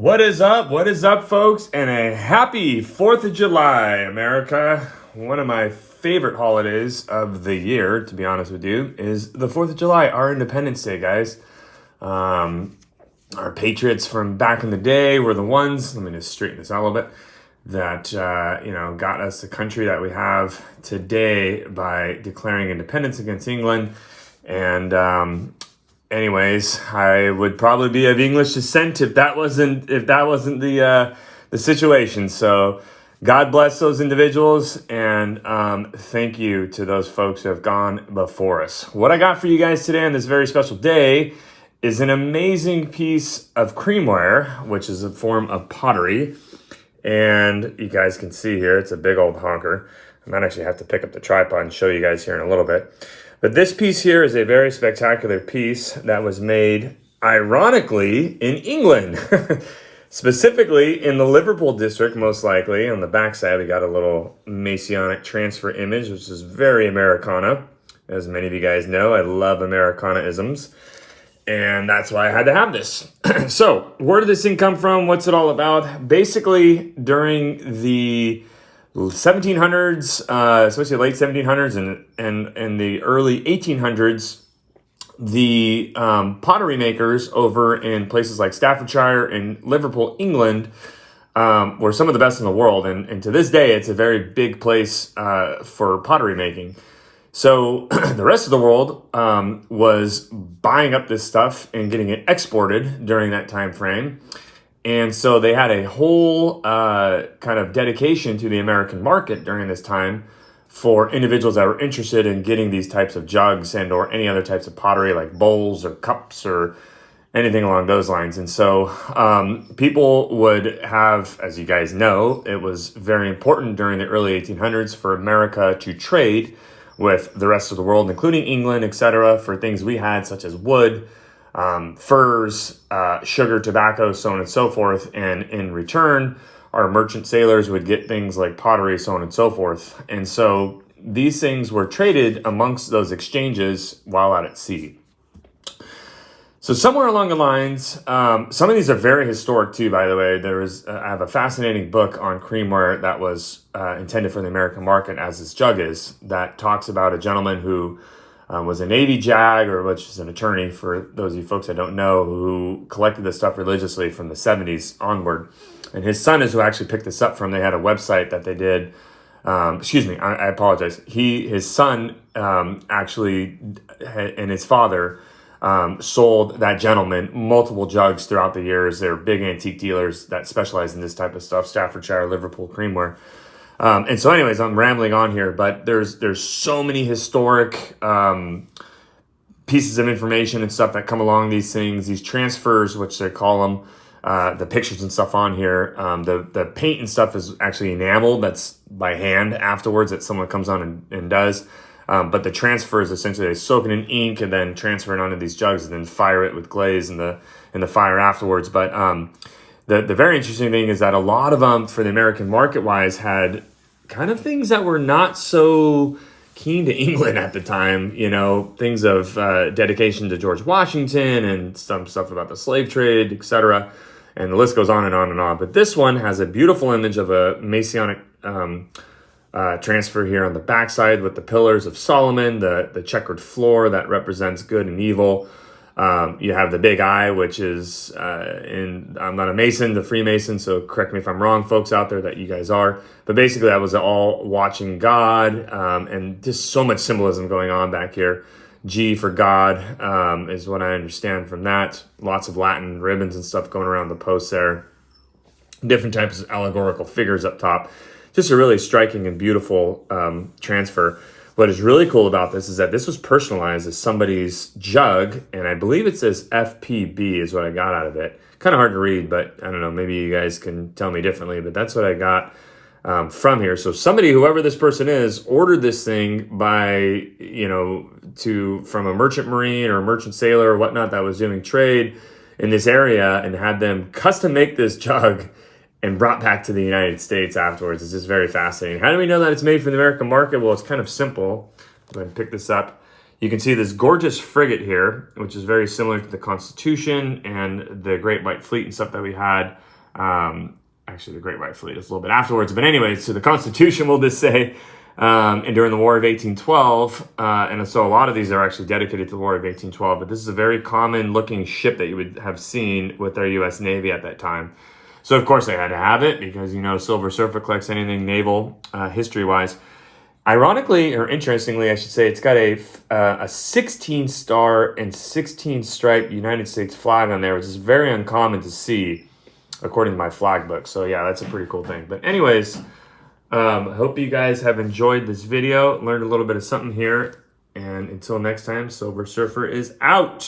What is up? What is up, folks? And a happy 4th of July, America. One of my favorite holidays of the year, to be honest with you, is the 4th of July, our Independence Day, guys. Our patriots from back in the day were the ones, let me just straighten this out a little bit, that, got us the country that we have today by declaring independence against England. And, anyways, I would probably be of English descent if that wasn't the situation. So God bless those individuals, and thank you to those folks who have gone before us. What I got for you guys today on this very special day is an amazing piece of creamware, which is a form of pottery. And you guys can see here, it's a big old honker. I might actually have to pick up the tripod and show you guys here in a little bit. But this piece here is a very spectacular piece that was made, ironically, in England. Specifically in the Liverpool district, most likely. On the backside, we got a little Masonic transfer image, which is very Americana. As many of you guys know, I love Americana-isms. And that's why I had to have this. So, where did this thing come from? What's it all about? Basically, during the 1700s, especially late 1700s and the early 1800s, the pottery makers over in places like Staffordshire and Liverpool, England, were some of the best in the world. And to this day, it's a very big place for pottery making. So the rest of the world was buying up this stuff and getting it exported during that time frame. And so they had a whole kind of dedication to the American market during this time for individuals that were interested in getting these types of jugs and or any other types of pottery like bowls or cups or anything along those lines. And so people would have, as you guys know, it was very important during the early 1800s for America to trade with the rest of the world, including England, etc., for things we had, such as wood, furs, sugar, tobacco, so on and so forth. And in return, our merchant sailors would get things like pottery, so on and so forth. And so these things were traded amongst those exchanges while out at sea. So somewhere along the lines, some of these are very historic too, by the way. I have a fascinating book on creamware that was intended for the American market, as this jug is, that talks about a gentleman who was a Navy JAG, or which is an attorney for those of you folks that don't know, who collected this stuff religiously from the 70s onward. And his son is who actually picked this up from. They had a website that they did. I apologize. His son actually, and his father, sold that gentleman multiple jugs throughout the years. They're big antique dealers that specialize in this type of stuff, Staffordshire Liverpool Creamware. And so anyways, I'm rambling on here, but there's so many historic pieces of information and stuff that come along these things, these transfers, which they call them, the pictures and stuff on here. The paint and stuff is actually enamel. That's by hand afterwards that someone comes on and does. But the transfer is essentially they soak it in ink and then transfer it onto these jugs and then fire it with glaze in the fire afterwards. But the very interesting thing is that a lot of them, for the American market-wise, had kind of things that were not so keen to England at the time. You know, things of dedication to George Washington and some stuff about the slave trade, etc. And the list goes on and on and on. But this one has a beautiful image of a Masonic transfer here on the backside with the pillars of Solomon, the checkered floor that represents good and evil. You have the big eye, which is I'm not a Mason, the Freemason, so correct me if I'm wrong, folks out there that you guys are. But basically that was all watching God, and just so much symbolism going on back here. G for God is what I understand from that. Lots of Latin ribbons and stuff going around the post there. Different types of allegorical figures up top. Just a really striking and beautiful transfer. What is really cool about this is that this was personalized as somebody's jug, and I believe it says FPB is what I got out of it. Kind of hard to read, but I don't know, maybe you guys can tell me differently, but that's what I got from here. So somebody, whoever this person is, ordered this thing by, from a merchant marine or a merchant sailor or whatnot that was doing trade in this area and had them custom make this jug and brought back to the United States afterwards. It's just very fascinating. How do we know that it's made for the American market? Well, it's kind of simple. Go ahead and pick this up. You can see this gorgeous frigate here, which is very similar to the Constitution and the Great White Fleet and stuff that we had Actually, the Great White Fleet is a little bit afterwards. But anyways, so the Constitution will just say, and during the War of 1812, and so a lot of these are actually dedicated to the War of 1812, but this is a very common looking ship that you would have seen with our U.S. Navy at that time. So of course they had to have it because, you know, Silver Surfer collects anything naval history-wise. Ironically, or interestingly, I should say, it's got a 16 star and 16 stripe United States flag on there, which is very uncommon to see according to my flag book. So yeah, that's a pretty cool thing. But anyways, I hope you guys have enjoyed this video, learned a little bit of something here. And until next time, Silver Surfer is out.